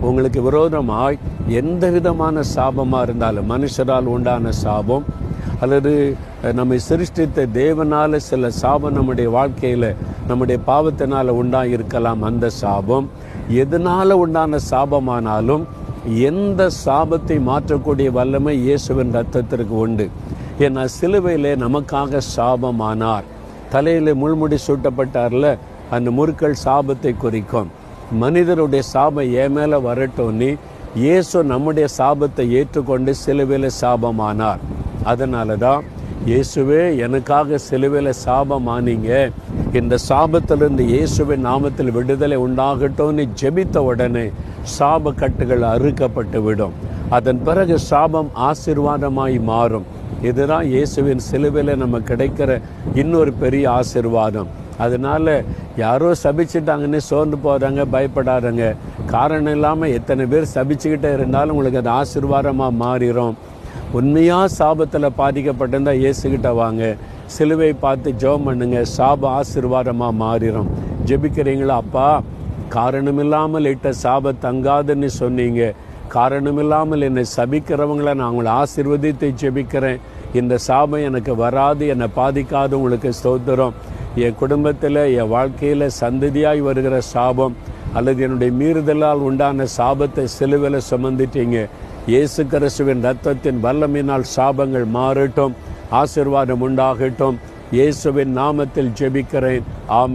உங்களுக்கு விரோதமாய் எந்த விதமான சாபமாக இருந்தாலும், மனுஷரால் உண்டான சாபம் அல்லது நம்மை சிருஷ்டித்த தேவனால் சில சாபம் நம்முடைய வாழ்க்கையில் நம்முடைய பாவத்தினால் உண்டாயிருக்கலாம். அந்த சாபம் எதனால் உண்டான சாபமானாலும் எந்த சாபத்தை மாற்றக்கூடிய வல்லமை இயேசுவின் ரத்தத்திற்கு உண்டு. ஏன்னா சிலுவையிலே நமக்காக சாபமானார். தலையில் முள்முடி சூட்டப்பட்டார்ல, அந்த முற்கள் சாபத்தை குறிக்கும். மனிதருடைய சாபம் என் மேலே வரட்டோன்னு இயேசு நம்முடைய சாபத்தை ஏற்றுக்கொண்டு சிலுவையில் சாபமானார். அதனால தான் இயேசுவே எனக்காக சிலுவையில் சாபமானீங்க, இந்த சாபத்திலிருந்து இயேசுவின் நாமத்தில் விடுதலை உண்டாகட்டும்னு ஜெபித்த உடனே சாப கட்டுகள் அறுக்கப்பட்டு விடும். அதன் பிறகு சாபம் ஆசீர்வாதமாய் மாறும். இதுதான் இயேசுவின் சிலுவையில் நம்ம கிடைக்கிற இன்னொரு பெரிய ஆசீர்வாதம். அதனால யாரோ சபிச்சுட்டாங்கன்னு சோர்ந்து போகிறாங்க, பயப்படாதங்க. காரணம் இல்லாமல் எத்தனை பேர் சபிச்சுக்கிட்டே இருந்தாலும் உங்களுக்கு அது ஆசீர்வாதமாக மாறிடும். உண்மையாக சாபத்தில் பாதிக்கப்பட்டிருந்தால் இயேசுகிட்ட வாங்க, சிலுவை பார்த்து ஜெபம் பண்ணுங்க, சாபம் ஆசீர்வாதமாக மாறிடும். ஜெபிக்கிறீங்களா? அப்பா, காரணமில்லாமல் இட்ட சாப தங்காதுன்னு சொன்னீங்க, காரணமில்லாமல் என்னை சபிக்கிறவங்களை நான் உங்களை ஆசீர்வதித்து ஜெபிக்கிறேன். இந்த சாபம் எனக்கு வராது, என்னை பாதிக்காது. உங்களுக்கு ஸ்தோத்திரம். என் குடும்பத்தில், என் வாழ்க்கையில் சந்ததியாய் வருகிற சாபம் அல்லது என்னுடைய மீறுதலால் உண்டான சாபத்தை சிலுவையில் சுமந்துட்டீங்க. இயேசு கிறிஸ்துவின் இரத்தத்தின் வல்லமையினால் சாபங்கள் மாறட்டும், ஆசீர்வாதம் உண்டாகட்டும். இயேசுவின் நாமத்தில் ஜெபிக்கிறேன். ஆமென்.